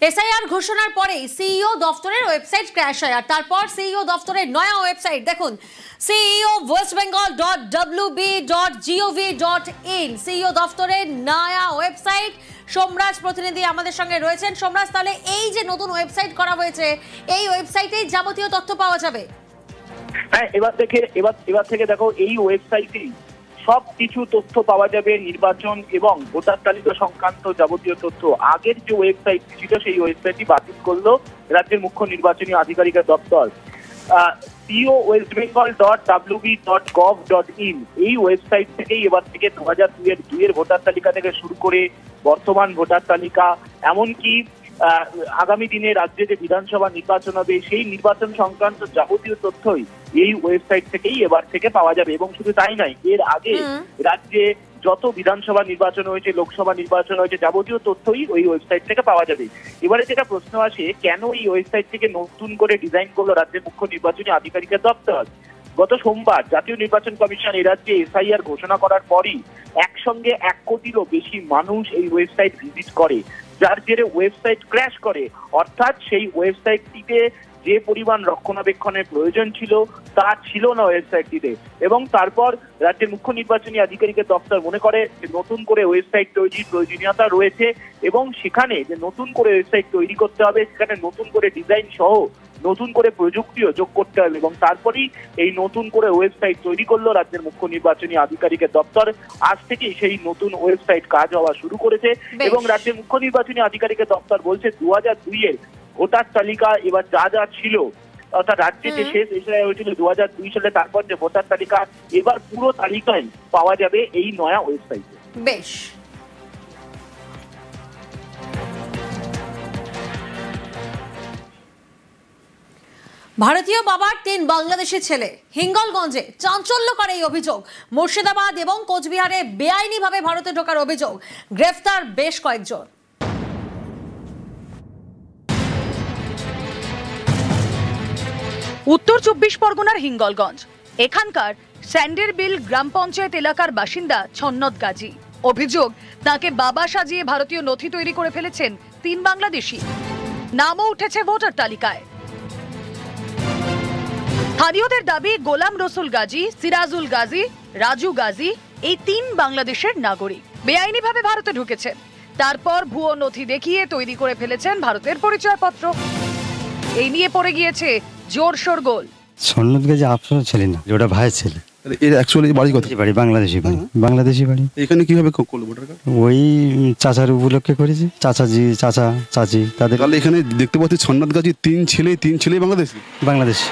SIR ঘোষণার পরেই CEO দফতরের ওয়েবসাইট ক্র্যাশ হয়, আর তারপর সিইও দফতরের নয়া ওয়েবসাইট দেখুন, ceo.westbengal.wb.gov.in, সিইও দফতরের নয়া ওয়েবসাইট। সোমরাজ প্রতিনিধি আমাদের সঙ্গে রয়েছেন। সোমরাজ, তাহলে এই যে নতুন ওয়েবসাইট করা হয়েছে, এই ওয়েবসাইটেই যাবতীয় তথ্য পাওয়া যাবে? হ্যাঁ, এবার থেকে দেখো, এই ওয়েবসাইটেই সব কিছু তথ্য পাওয়া যাবে, নির্বাচন এবং ভোটার তালিকা সংক্রান্ত যাবতীয় তথ্য। আগের যে ওয়েবসাইট ছিল সেই ওয়েবসাইটটি বাতিল করলো রাজ্যের মুখ্য নির্বাচনী আধিকারিকের দপ্তর। ceo.westbengal.wb.gov.in এই ওয়েবসাইট থেকেই এবার থেকে 2002 ভোটার তালিকা থেকে শুরু করে বর্তমান ভোটার তালিকা, এমনকি আগামী দিনে রাজ্যে যে বিধানসভা নির্বাচন হবে সেই নির্বাচন সংক্রান্ত যাবতীয় তথ্যই এই ওয়েবসাইট থেকেই এবার থেকে পাওয়া যাবে। এবং শুধু তাই নয়, এর আগে রাজ্যে যত বিধানসভা নির্বাচন হয়েছে, লোকসভা নির্বাচন হয়েছে, যাবতীয় তথ্যই ওই ওয়েবসাইট থেকে পাওয়া যাবে। এবারে যেটা প্রশ্ন আসে, কেন এই ওয়েবসাইট থেকে নতুন করে ডিজাইন করলো রাজ্যের মুখ্য নির্বাচনী আধিকারিকের দপ্তর? গত সোমবার জাতীয় নির্বাচন কমিশন এই রাজ্যে এসআইআর ঘোষণা করার পরই একসঙ্গে 1 কোটিরও বেশি মানুষ এই ওয়েবসাইট ভিজিট করে, যার জেরে ওয়েবসাইট ক্র্যাশ করে। অর্থাৎ সেই ওয়েবসাইটটিতে যে পরিমাণ রক্ষণাবেক্ষণের প্রয়োজন ছিল তা ছিল না ওয়েবসাইটটিতে। এবং তারপর রাজ্যের মুখ্য নির্বাচনী আধিকারিকের দপ্তর মনে করে যে নতুন করে ওয়েবসাইট তৈরির প্রয়োজনীয়তা রয়েছে এবং সেখানে যে নতুন করে ওয়েবসাইট তৈরি করতে হবে, সেখানে নতুন করে ডিজাইন সহ নতুন করে প্রযুক্তিও যোগ করতে হবে। এবং তারপরেই এই নতুন করে ওয়েবসাইট তৈরি করলো রাজ্যের মুখ্য নির্বাচনী আধিকারিকের দপ্তর। আজ থেকেই সেই নতুন ওয়েবসাইট কাজ হওয়া শুরু করেছে এবং রাজ্যের মুখ্য নির্বাচনী আধিকারিকের দপ্তর বলছে 2002 ভোটার তালিকা এবার যা যা ছিল, অর্থাৎ রাজ্যে যে শেষ এসআইআর হয়েছিল 2002 সালে, তারপর যে ভোটার তালিকা, এবার পুরো তালিকাই পাওয়া যাবে এই নয়া ওয়েবসাইটে। বেশ, ভারতীয় বাবার 3 বাংলাদেশি ছেলে, হিঙ্গলগঞ্জে চাঞ্চল্যকর এই অভিযোগ। মুর্শিদাবাদ এবং কোচবিহারে বেআইনিভাবে ভারতে ঢোকার অভিযোগ, গ্রেফতার বেশ কয়েকজন। উত্তর 24 পরগনার হিঙ্গলগঞ্জ, এখানকার স্যান্ডেরবিল গ্রাম পঞ্চায়েত এলাকার বাসিন্দা ছন্নত গাজী। অভিযোগ, তাকে বাবা সাজিয়ে ভারতীয় নথি তৈরি করে ফেলেছেন 3 বাংলাদেশি। নামও উঠেছে ভোটার তালিকায়। স্থানীয়দের দাবি, গোলাম রসুল গাজী, সিরাজুল গাজী, রাজু গাজী এই 3 বাংলাদেশের নাগরিক বেআইনিভাবে ভারতে ঢুকেছেন। তারপর ভুয়ো নথি দেখিয়ে তৈরি করে ফেলেছেন ভারতের পরিচয়পত্র। এই নিয়ে পড়ে গিয়েছে জোর শোরগোল। ছন্নত গাজী আপনার ছেলে না, ওটা ভাইয়ের ছেলে। এর অ্যাকচুয়ালি বাড়ি কোথায়? বাড়ি বাংলাদেশি বাড়ি, বাংলাদেশি বাড়ি। এখানে কিভাবে করলো ভোটার কার্ড? ওই চাচার উপলক্ষে করেছে, চাচাজি চাচা চাচি তাদের। তাহলে এখানে দেখতে পাচ্ছি ছন্নত গাজী 3 ছেলেই বাংলাদেশি।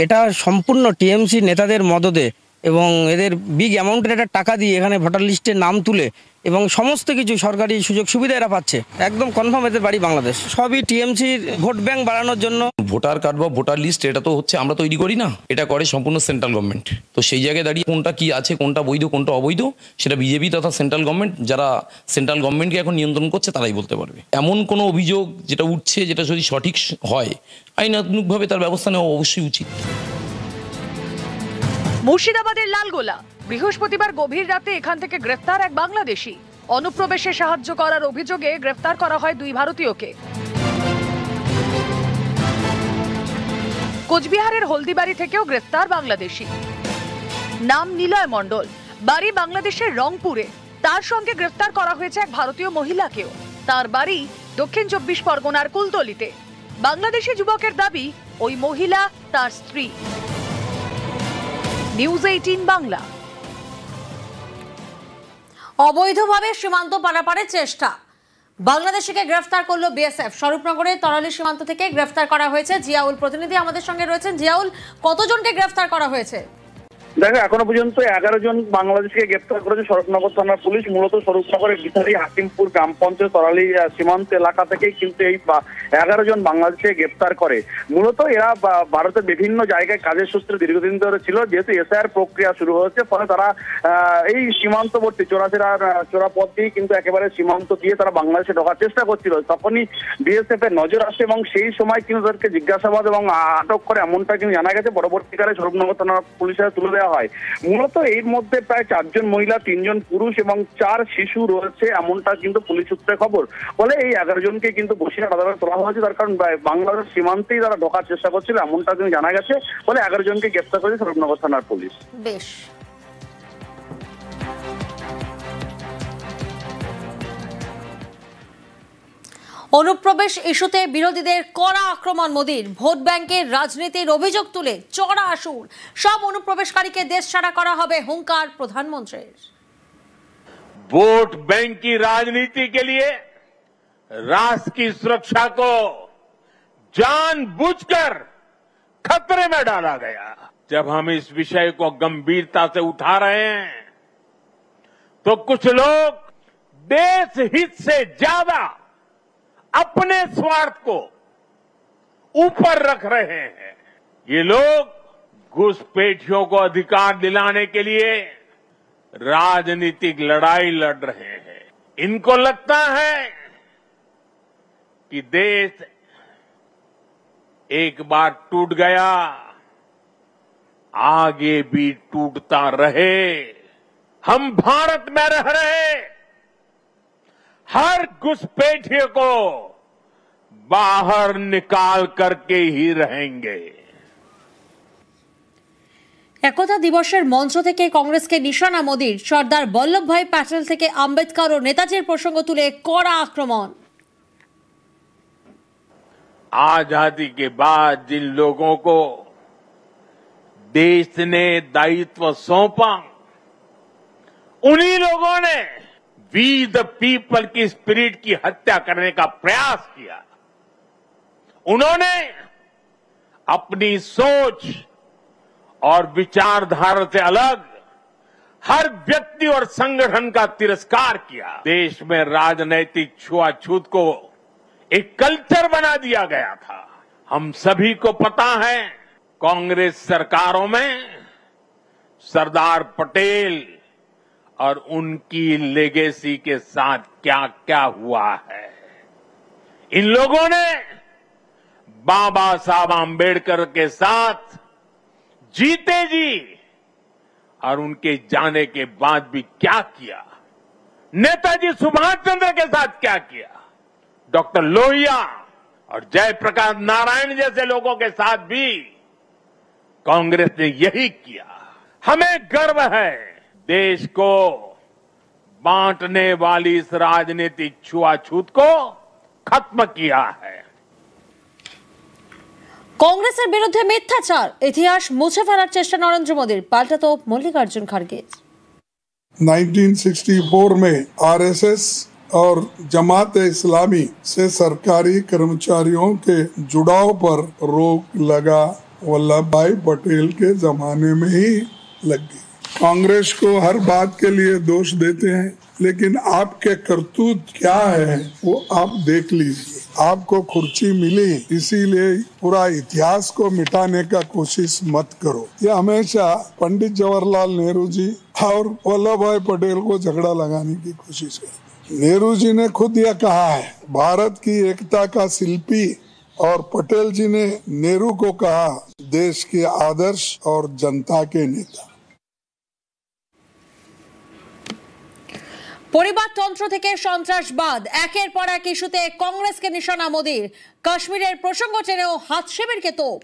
এটা সম্পূর্ণ টিএমসি নেতাদের মদদে এবং এদের বিগ অ্যামাউন্টের একটা টাকা দিয়ে এখানে ভোটার লিস্টে নাম তুলে এবং সমস্ত কিছু সরকারি সুযোগ সুবিধা এরা পাচ্ছে। একদম কনফার্ম এদের বাড়ি বাংলাদেশ। সবই টিএমসির ভোট ব্যাংক বাড়ানোর জন্য। ভোটার কার্ড বা ভোটার লিস্ট এটা তো হচ্ছে আমরা তৈরি করি না, এটা করে সম্পূর্ণ সেন্ট্রাল গভর্নমেন্ট। তো সেই জায়গায় দাঁড়িয়ে কোনটা কি আছে, কোনটা বৈধ কোনটা অবৈধ, সেটা বিজেপি তথা সেন্ট্রাল গভর্নমেন্ট, যারা সেন্ট্রাল গভর্নমেন্টকে এখন নিয়ন্ত্রণ করছে তারাই বলতে পারবে। এমন কোনো অভিযোগ যেটা উঠছে, যেটা যদি সঠিক হয়, আইনানুগভাবে তার ব্যবস্থা নেওয়া অবশ্যই উচিত। মুর্শিদাবাদের লালগোলা, বৃহস্পতিবার গভীর রাতে এখান থেকে গ্রেফতার এক বাংলাদেশি। অনুপ্রবেশে সাহায্য করার অভিযোগে গ্রেফতার করা হয় 2 ভারতীয়কে। কোচবিহারের হলদিবাড়ি থেকেও গ্রেফতার বাংলাদেশি। নাম নিলয় মণ্ডল, বাড়ি বাংলাদেশের রংপুরে। তার সঙ্গে গ্রেফতার করা হয়েছে এক ভারতীয় মহিলাকেও। তার বাড়ি দক্ষিণ 24 পরগনার কুলতলিতে। বাংলাদেশি যুবকের দাবি, ওই মহিলা তার স্ত্রী। নিউজ 18 বাংলা। অবৈধভাবে সীমান্ত পারাপারের চেষ্টা, বাংলাদেশিকে গ্রেফতার করলো বিএসএফ। স্বরূপনগরের তরালি সীমান্ত থেকে গ্রেফতার করা হয়েছে। জিয়াউল প্রতিনিধি আমাদের সঙ্গে রয়েছেন। জিয়াউল, কতজনকে গ্রেফতার করা হয়েছে? দেখো, এখনো পর্যন্ত 11 জন বাংলাদেশকে গ্রেফতার করেছে স্বরূপনগর থানার পুলিশ। মূলত স্বরূপনগরের বিথারি হাকিমপুর গ্রাম পঞ্চায়েত তরালি সীমান্ত এলাকা থেকেই কিন্তু এই 11 জন বাংলাদেশকে গ্রেফতার করে। মূলত এরা ভারতের বিভিন্ন জায়গায় কাজের সূত্রে দীর্ঘদিন ধরে ছিল। যেহেতু এসআইআর প্রক্রিয়া শুরু হয়েছে, ফলে তারা এই সীমান্তবর্তী চোরা পথ দিয়ে কিন্তু একেবারে সীমান্ত দিয়ে তারা বাংলাদেশে ঢোকার চেষ্টা করছিল। তখনই বিএসএফ এর নজর আসে এবং সেই সময় কিন্তু তাদেরকে জিজ্ঞাসাবাদ এবং আটক করে, এমনটা কিন্তু জানা গেছে। পরবর্তীকালে স্বরূপনগর থানার পুলিশের তুলে দেওয়া করা হয়। মূলত এর মধ্যে প্রায় 4 জন মহিলা, 3 জন পুরুষ এবং 4 শিশু রয়েছে, এমনটা কিন্তু পুলিশ সূত্রে খবর। ফলে এই 11 জনকে কিন্তু বসিরহাট আদালতে তোলা হয়েছে, তার কারণ বাংলাদেশ সীমান্তেই তারা ঢোকার চেষ্টা করছিল, এমনটা কিন্তু জানা গেছে। ফলে 11 জনকে গ্রেফতার করেছে স্বরূপনগর থানার পুলিশ। বেশ। অনুপ্রবেশ ইস্যুতে বিরোধীদের কড়া আক্রমণ মোদীর। ভোট ব্যাংকের রাজনীতির অভিযোগ তুলে চড়া সুর, সব অনুপ্রবেশকারীকে দেশ ছাড়া করা হবে, হুঙ্কার প্রধানমন্ত্রীর। वोट बैंक की राजनीति के लिए राष्ट्र की सुरक्षा को जानबूझकर खतरे में डाला गया। जब हम इस विषय को गंभीरता से उठा रहे हैं तो कुछ लोग देश हित से ज्यादा अपने स्वार्थ को ऊपर रख रहे हैं। ये लोग घुसपैठियों को अधिकार दिलाने के लिए राजनीतिक लड़ाई लड़ रहे हैं। इनको लगता है कि देश एक बार टूट गया, आगे भी टूटता रहे। हम भारत में रह रहे हर घुसपैठिए को बाहर निकाल करके ही रहेंगे। একতা দিবসের মঞ্চ থেকে কংগ্রেসকে নিশানা মোদীর। সর্দার বল্লভভাই প্যাটেল থেকে আম্বেদকর ও নেতাজির প্রসঙ্গ তুলে কড়া আক্রমণ। आजादी के बाद जिन लोगों को देश ने दायित्व सौंपा, उन्हीं लोगों ने वी द पीपल की स्पिरिट की हत्या करने का प्रयास किया। उन्होंने अपनी सोच और विचारधारा से अलग हर व्यक्ति और संगठन का तिरस्कार किया। देश में राजनैतिक छुआछूत को एक कल्चर बना दिया गया था। हम सभी को पता है कांग्रेस सरकारों में सरदार पटेल और उनकी लेगेसी के साथ क्या क्या हुआ है। इन लोगों ने बाबा साहब आम्बेडकर के साथ जीते जी और उनके जाने के बाद भी क्या किया, नेताजी सुभाष चंद्र के साथ क्या किया, डॉक्टर लोहिया और जयप्रकाश नारायण जैसे लोगों के साथ भी कांग्रेस ने यही किया। हमें गर्व है देश को बांटने वाली इस राजनीतिक छुआछूत को खत्म किया है। কংগ্রেসের বিরুদ্ধে মিথ্যাচার, ইতিহাস মুছে ফেলার চেষ্টা নরেন্দ্র মোদীর। পাল্টা তো মল্লিকার্জুন খাড়গে। 1964 में आरएसएस और जमात इस्लामी से सरकारी कर्मचारियों के जुड़ाव पर रोक लगा वल्लभ भाई पटेल के जमाने में ही लग गई। कांग्रेस को हर बात के लिए दोष देते हैं, लेकिन आपके करतूत क्या है वो आप देख लीजिए। आपको कुर्सी मिली इसीलिए पूरा इतिहास को मिटाने का कोशिश मत करो। ये हमेशा पंडित जवाहरलाल नेहरू जी और वल्लभ भाई पटेल को झगड़ा लगाने की कोशिश करते। नेहरू जी ने खुद यह कहा है, भारत की एकता का शिल्पी, और पटेल जी ने नेहरू को कहा देश के आदर्श और जनता के नेता। পরিবারতন্ত্র থেকে সন্ত্রাসবাদ, একের পর এক ইস্যুতে কংগ্রেসকে নিশানা মোদীর। কাশ্মীরের প্রসঙ্গ টেনেও হাত শিবিরকে তোপ।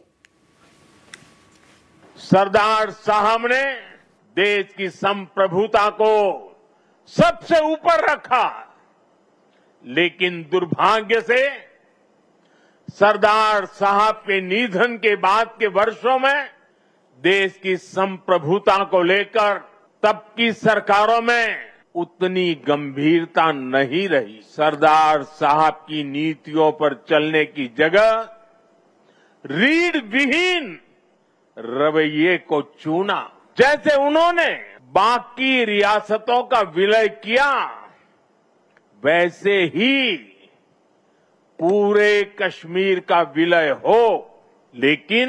सरदार साहब ने देश की संप्रभुता को सबसे ऊपर रखा, लेकिन दुर्भाग्य से सरदार साहब के निधन के बाद के वर्षों में देश की संप्रभुता को लेकर तब की सरकारों में उतनी गंभीरता नहीं रही। सरदार साहब की नीतियों पर चलने की जगह रीढ़ विहीन रवैये को चुना। जैसे उन्होंने बाकी रियासतों का विलय किया, वैसे ही पूरे कश्मीर का विलय हो, लेकिन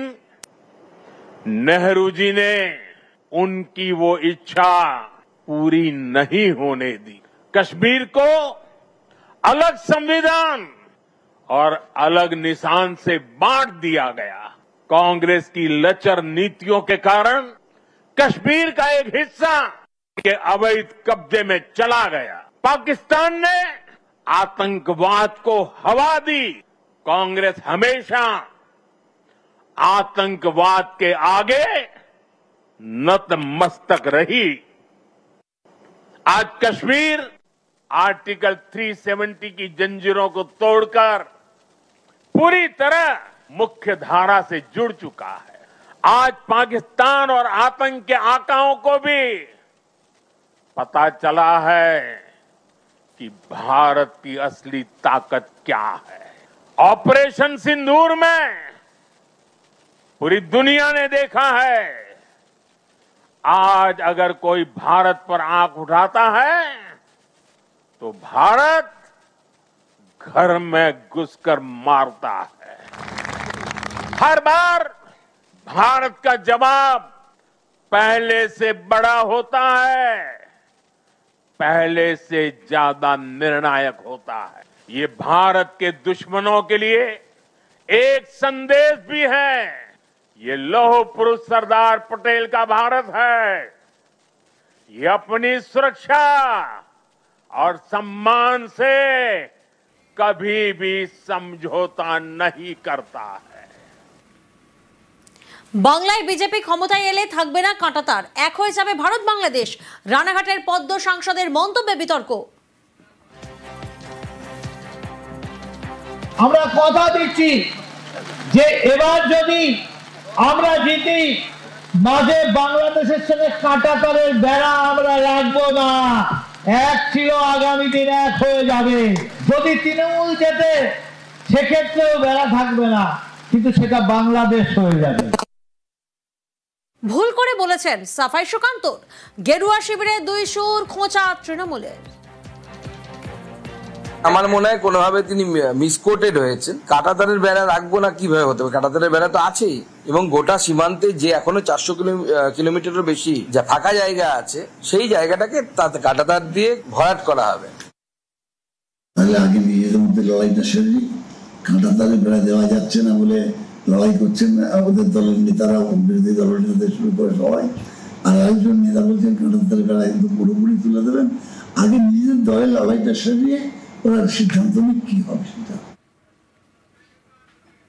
नेहरू जी ने उनकी वो इच्छा पूरी नहीं होने दी। कश्मीर को अलग संविधान और अलग निशान से बांट दिया गया। कांग्रेस की लचर नीतियों के कारण कश्मीर का एक हिस्सा के अवैध कब्जे में चला गया। पाकिस्तान ने आतंकवाद को हवा दी। कांग्रेस हमेशा आतंकवाद के आगे नतमस्तक रही। आज कश्मीर आर्टिकल 370 की जंजीरों को तोड़कर पूरी तरह मुख्य धारा से जुड़ चुका है। आज पाकिस्तान और आतंक के आकाओं को भी पता चला है कि भारत की असली ताकत क्या है। ऑपरेशन सिंदूर में पूरी दुनिया ने देखा है, आज अगर कोई भारत पर आंख उठाता है तो भारत घर में घुसकर मारता है। हर बार भारत का जवाब पहले से बड़ा होता है, पहले से ज्यादा निर्णायक होता है। ये भारत के दुश्मनों के लिए एक संदेश भी है। ये लौह पुरुष सरदार पटेल का भारत है। ये अपनी सुरक्षा और सम्मान से कभी भी समझौता नहीं करता है। বাংলায় বিজেপি ক্ষমতায় এলে থাকবে না কাঁটাতার, এক হয়ে যাবে ভারত বাংলাদেশ। রানাঘাটের পদ্ম সাংসদের মন্তব্যে বিতর্ক। আমরা কথা দিচ্ছি যে এবার যদি আমরা জিতি, মাঝে বাংলাদেশের সঙ্গে কাঁটাতারের বেড়া আমরা রাখবো না। এক ছিল, আগামী দিন এক হয়ে যাবে। যদি তৃণমূল জেতে সেক্ষেত্রেও বেড়া থাকবে না, কিন্তু সেটা বাংলাদেশ হয়ে যাবে। ভুল করে বলেছেন সাফাই সুকান্ত। গেরুয়া শিবিরে দুই সুর খোঁচা তৃণমূলের। আমার মনে হয় কোনোভাবে তিনি মিসকোটেড হয়েছেন। কাঁটাতারের বেড়া রাখবো না কিভাবে হতে পারে? কাঁটাতারের বেড়া তো আছেই, এবং গোটা সীমান্তে যে এখনো 400 কিলোমিটারের বেশি যা ফাঁকা জায়গা আছে, সেই জায়গাটাকে তাতে কাঁটাতার দিয়ে ভরাট করা হবে। তাহলে আগে নিজেদের মধ্যে লড়াইটা সেরে, কাঁটাতারের বেড়া দেওয়া যাচ্ছে না বলে লড়াই করছেন আমাদের দলের নেতারা, বিরোধী দলের নেতা শুরু করে সবাই। আর একজন নেতা বলছেন কাঁটাতারের বেড়া কিন্তু পুরোপুরি তুলে দেবেন। আগে নিজেদের দলের লড়াইটা সেরিয়ে ওরা সিদ্ধান্ত নিয়ে কি হবে সেটা।